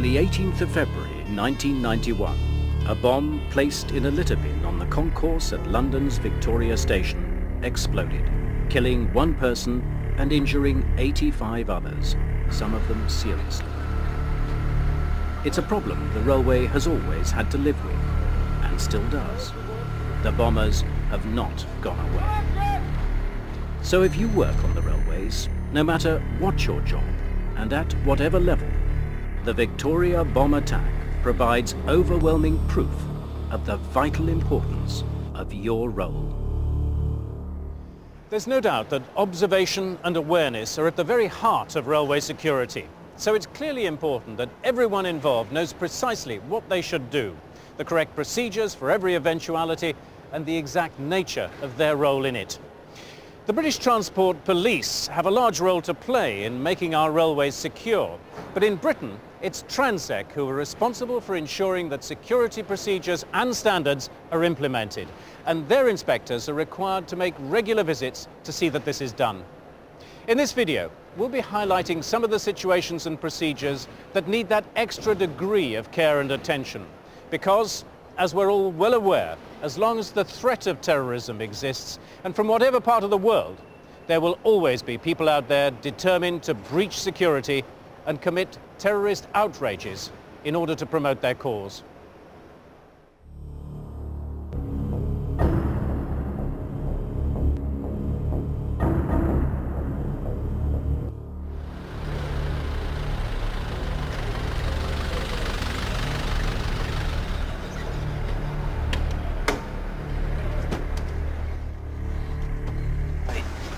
On the 18th of February 1991, a bomb placed in a litter bin on the concourse at London's Victoria Station exploded, killing one person and injuring 85 others, some of them seriously. It's a problem the railway has always had to live with, and still does. The bombers have not gone away. So if you work on the railways, no matter what your job, and at whatever level, the Victoria bomb attack provides overwhelming proof of the vital importance of your role. There's no doubt that observation and awareness are at the very heart of railway security. So it's clearly important that everyone involved knows precisely what they should do, the correct procedures for every eventuality, and the exact nature of their role in it. The British Transport Police have a large role to play in making our railways secure, but in Britain it's Transec who are responsible for ensuring that security procedures and standards are implemented, and their inspectors are required to make regular visits to see that this is done. In this video, we'll be highlighting some of the situations and procedures that need that extra degree of care and attention, because, as we're all well aware, as long as the threat of terrorism exists, and from whatever part of the world, there will always be people out there determined to breach security and commit terrorist outrages in order to promote their cause.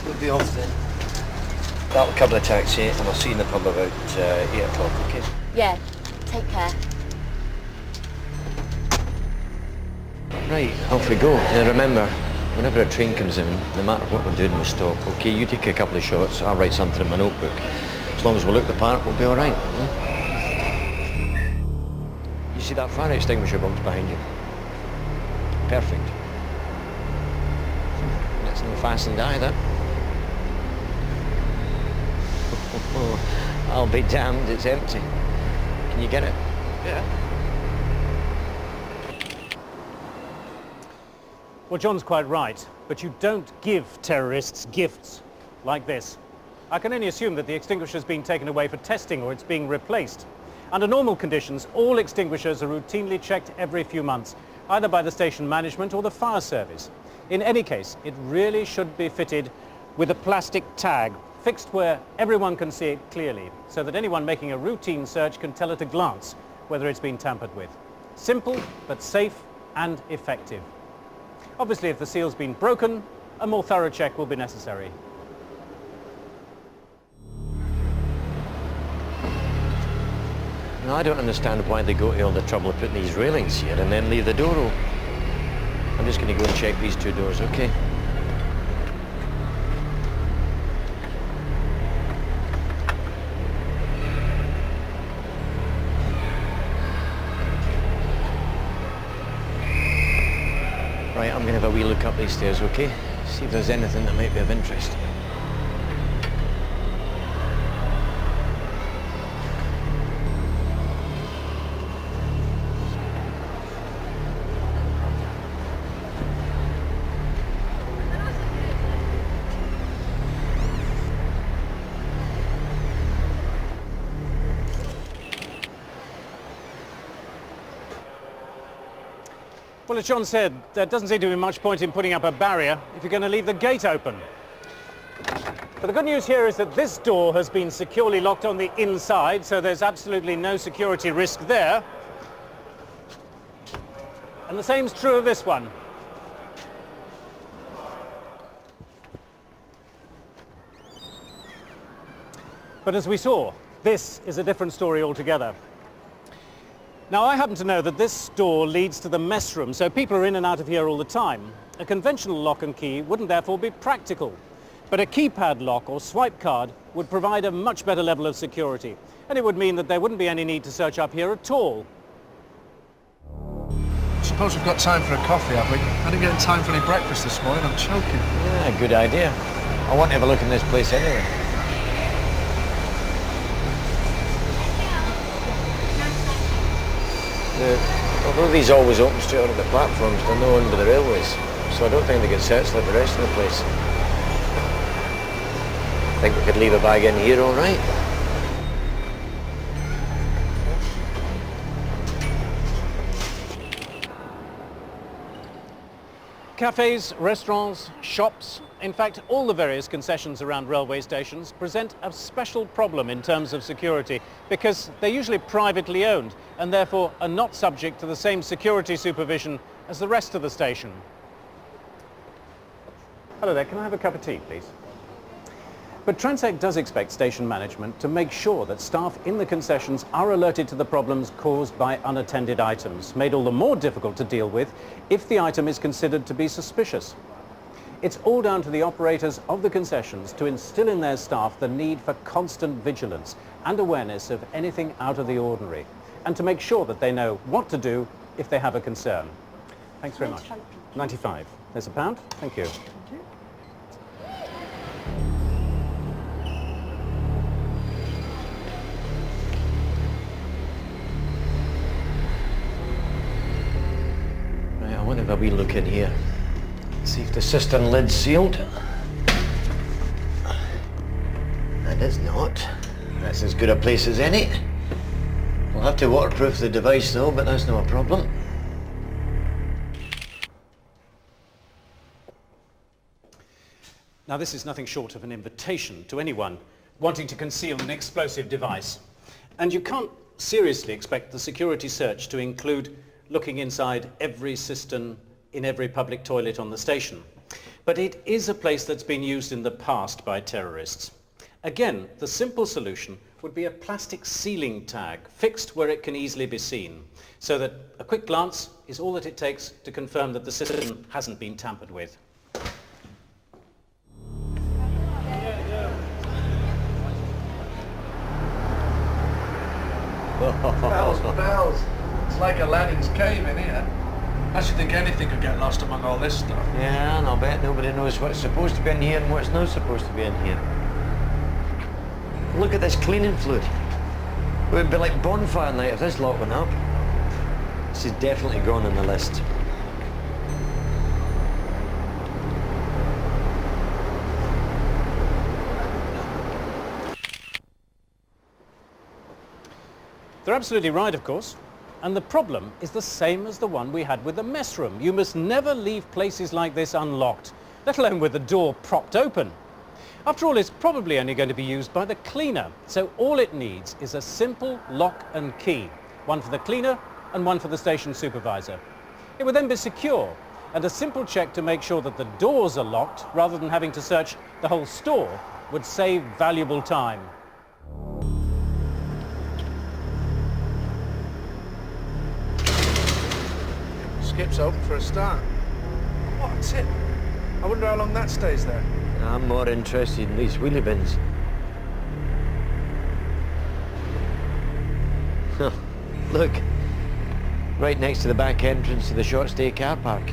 We'll be off then. That'll cover the taxi and I'll see you in the pub about 8 o'clock, okay? Yeah, take care. Right, off we go. Now remember, whenever a train comes in, no matter what we're doing, we stop. Okay, you take a couple of shots, I'll write something in my notebook. As long as we look the part, we'll be all right. You see that fire extinguisher box behind you? Perfect. That's not fastened either. I'll be damned, it's empty. Can you get it? Yeah. Well, John's quite right, but you don't give terrorists gifts like this. I can only assume that the extinguisher's been taken away for testing or it's being replaced. Under normal conditions, all extinguishers are routinely checked every few months, either by the station management or the fire service. In any case, it really should be fitted with a plastic tag fixed where everyone can see it clearly, so that anyone making a routine search can tell at a glance whether it's been tampered with. Simple, but safe and effective. Obviously, if the seal's been broken, a more thorough check will be necessary. Now, I don't understand why they go to all the trouble of putting these railings here and then leave the door open. I'm just going to go and check these two doors, okay? Right, I'm going to have a wee look up these stairs, okay? See if there's anything that might be of interest. Well, as John said, there doesn't seem to be much point in putting up a barrier if you're going to leave the gate open. But the good news here is that this door has been securely locked on the inside, so there's absolutely no security risk there. And the same's true of this one. But as we saw, this is a different story altogether. Now, I happen to know that this door leads to the mess room, so people are in and out of here all the time. A conventional lock and key wouldn't therefore be practical, but a keypad lock or swipe card would provide a much better level of security, and it would mean that there wouldn't be any need to search up here at all. Suppose we've got time for a coffee, have we? I didn't get time for any breakfast this morning, I'm choking. Yeah, good idea. I want to have a look in this place anyway. Although these always open straight onto the platforms, they're not owned by the railways, so I don't think they get searched like the rest of the place. I think we could leave a bag in here all right. Cafes, restaurants, shops, in fact all the various concessions around railway stations present a special problem in terms of security because they're usually privately owned and therefore are not subject to the same security supervision as the rest of the station. Hello there, can I have a cup of tea please? But Transect does expect station management to make sure that staff in the concessions are alerted to the problems caused by unattended items, made all the more difficult to deal with if the item is considered to be suspicious. It's all down to the operators of the concessions to instill in their staff the need for constant vigilance and awareness of anything out of the ordinary, and to make sure that they know what to do if they have a concern. Thanks very much. 95. There's a pound. Thank you. Right, I want to have a wee look in here. See if the cistern lid's sealed. And it's not. That's as good a place as any. We'll have to waterproof the device though, but that's no problem. Now this is nothing short of an invitation to anyone wanting to conceal an explosive device. And you can't seriously expect the security search to include looking inside every cistern in every public toilet on the station. But it is a place that's been used in the past by terrorists. Again, the simple solution would be a plastic sealing tag fixed where it can easily be seen, so that a quick glance is all that it takes to confirm that the cistern hasn't been tampered with. Bells. It's like Aladdin's cave in here. I should think anything could get lost among all this stuff. Yeah, and I'll bet nobody knows what's supposed to be in here and what's not supposed to be in here. Look at this cleaning fluid. It would be like bonfire night if this lot went up. This is definitely gone on the list. They're absolutely right, of course. And the problem is the same as the one we had with the mess room. You must never leave places like this unlocked, let alone with the door propped open. After all, it's probably only going to be used by the cleaner, so all it needs is a simple lock and key, one for the cleaner and one for the station supervisor. It would then be secure, and a simple check to make sure that the doors are locked rather than having to search the whole store would save valuable time. Skip's open for a start. What a tip. I wonder how long that stays there. I'm more interested in these wheelie bins. Huh. Look, right next to the back entrance to the short stay car park.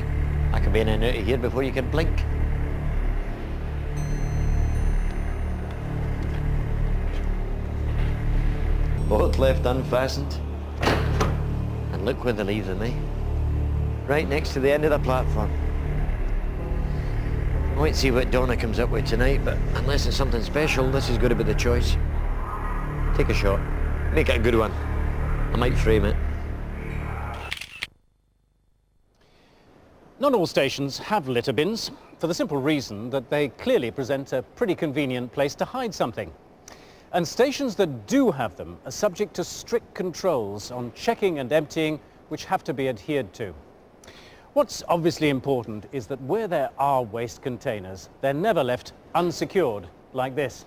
I could be in and out of here before you can blink. Both left unfastened. And look where they leave them, eh? Right next to the end of the platform. I might see what Donna comes up with tonight, but unless it's something special, this is going to be the choice. Take a shot. Make it a good one. I might frame it. Not all stations have litter bins, for the simple reason that they clearly present a pretty convenient place to hide something. And stations that do have them are subject to strict controls on checking and emptying, which have to be adhered to. What's obviously important is that where there are waste containers, they're never left unsecured like this.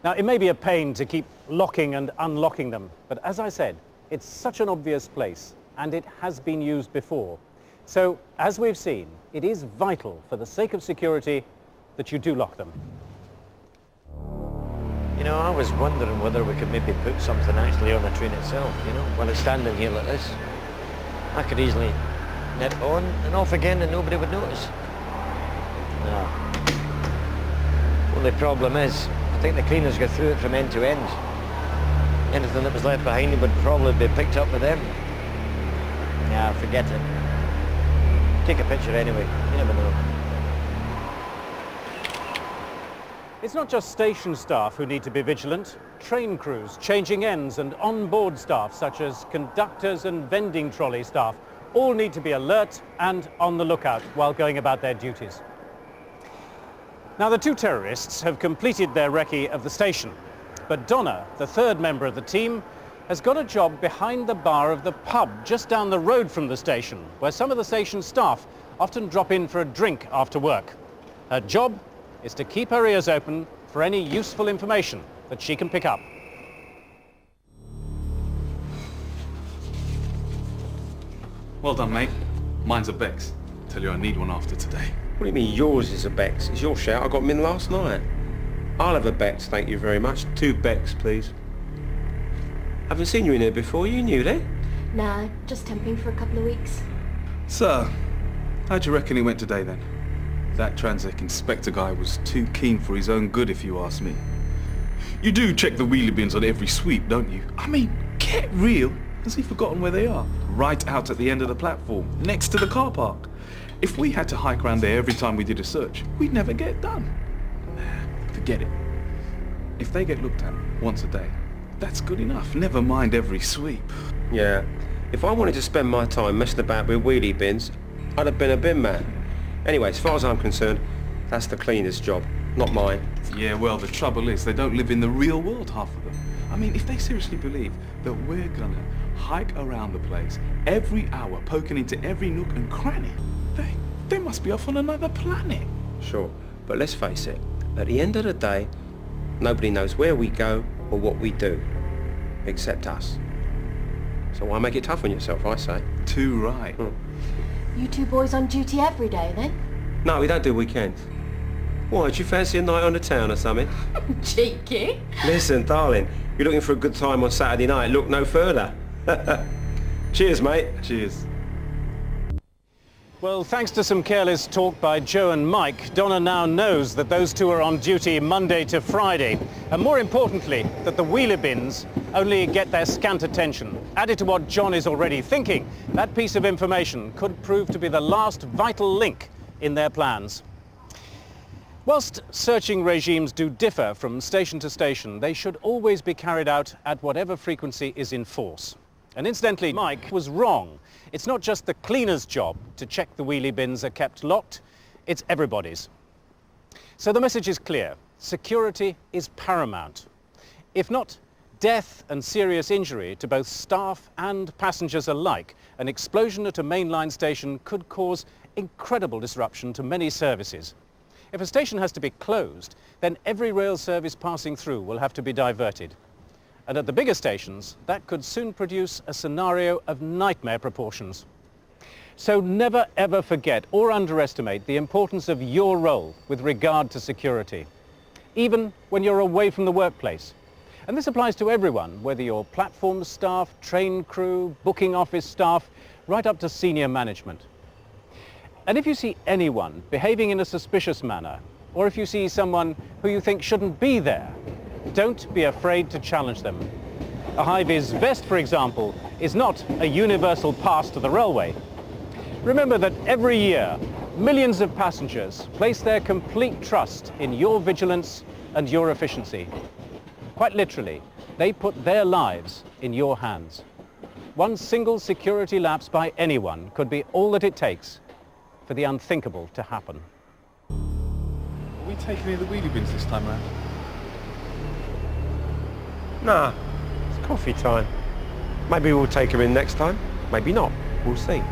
Now, it may be a pain to keep locking and unlocking them, but as I said, it's such an obvious place, and it has been used before. So, as we've seen, it is vital for the sake of security that you do lock them. You know, I was wondering whether we could maybe put something actually on the train itself, you know, while it's standing here like this. I could easily nip on and off again and nobody would notice. No. Only problem is, I think the cleaners go through it from end to end. Anything that was left behind would probably be picked up with them. forget it. Take a picture anyway, you never know. It's not just station staff who need to be vigilant. Train crews, changing ends and on-board staff such as conductors and vending trolley staff all need to be alert and on the lookout while going about their duties. Now, the two terrorists have completed their recce of the station, but Donna, the third member of the team, has got a job behind the bar of the pub just down the road from the station, where some of the station staff often drop in for a drink after work. Her job is to keep her ears open for any useful information that she can pick up. Well done, mate. Mine's a Bex. Tell you I need one after today. What do you mean yours is a Bex? It's your shout. I got them in last night. I'll have a Bex, thank you very much. 2 Bex, please. Haven't seen you in here before. You new there? No, just temping for a couple of weeks. Sir, how do you reckon he went today then? That Transac inspector guy was too keen for his own good, if you ask me. You do check the wheelie bins on every sweep, don't you? I mean, get real. Has he forgotten where they are? Right out at the end of the platform, next to the car park. If we had to hike around there every time we did a search, we'd never get it done. Nah, forget it. If they get looked at once a day, that's good enough. Never mind every sweep. Yeah. If I wanted to spend my time messing about with wheelie bins, I'd have been a bin man. Anyway, as far as I'm concerned, that's the cleaner's job, not mine. Yeah, well, the trouble is they don't live in the real world, half of them. I mean, if they seriously believe that we're gonna hike around the place every hour, poking into every nook and cranny, they must be off on another planet. Sure, but let's face it, at the end of the day, nobody knows where we go or what we do, except us. So why make it tough on yourself, I say? Too right. You two boys on duty every day, then? No, we don't do weekends. Why, do you fancy a night on the town or something? Cheeky. Listen, darling, you're looking for a good time on Saturday night, look no further. Cheers, mate. Cheers. Well, thanks to some careless talk by Joe and Mike, Donna now knows that those two are on duty Monday to Friday. And more importantly, that the wheeler bins only get their scant attention. Added to what John is already thinking, that piece of information could prove to be the last vital link in their plans. Whilst searching regimes do differ from station to station, they should always be carried out at whatever frequency is in force. And incidentally, Mike was wrong. It's not just the cleaner's job to check the wheelie bins are kept locked, it's everybody's. So the message is clear. Security is paramount. If not death and serious injury to both staff and passengers alike, an explosion at a mainline station could cause incredible disruption to many services. If a station has to be closed, then every rail service passing through will have to be diverted. And at the bigger stations, that could soon produce a scenario of nightmare proportions. So never ever forget or underestimate the importance of your role with regard to security, even when you're away from the workplace. And this applies to everyone, whether you're platform staff, train crew, booking office staff, right up to senior management. And if you see anyone behaving in a suspicious manner, or if you see someone who you think shouldn't be there, don't be afraid to challenge them. A high-vis vest, for example, is not a universal pass to the railway. Remember that every year, millions of passengers place their complete trust in your vigilance and your efficiency. Quite literally, they put their lives in your hands. One single security lapse by anyone could be all that it takes for the unthinkable to happen. Are we taking any of the wheelie bins this time around? Nah, it's coffee time. Maybe we'll take her in next time, maybe not. We'll see.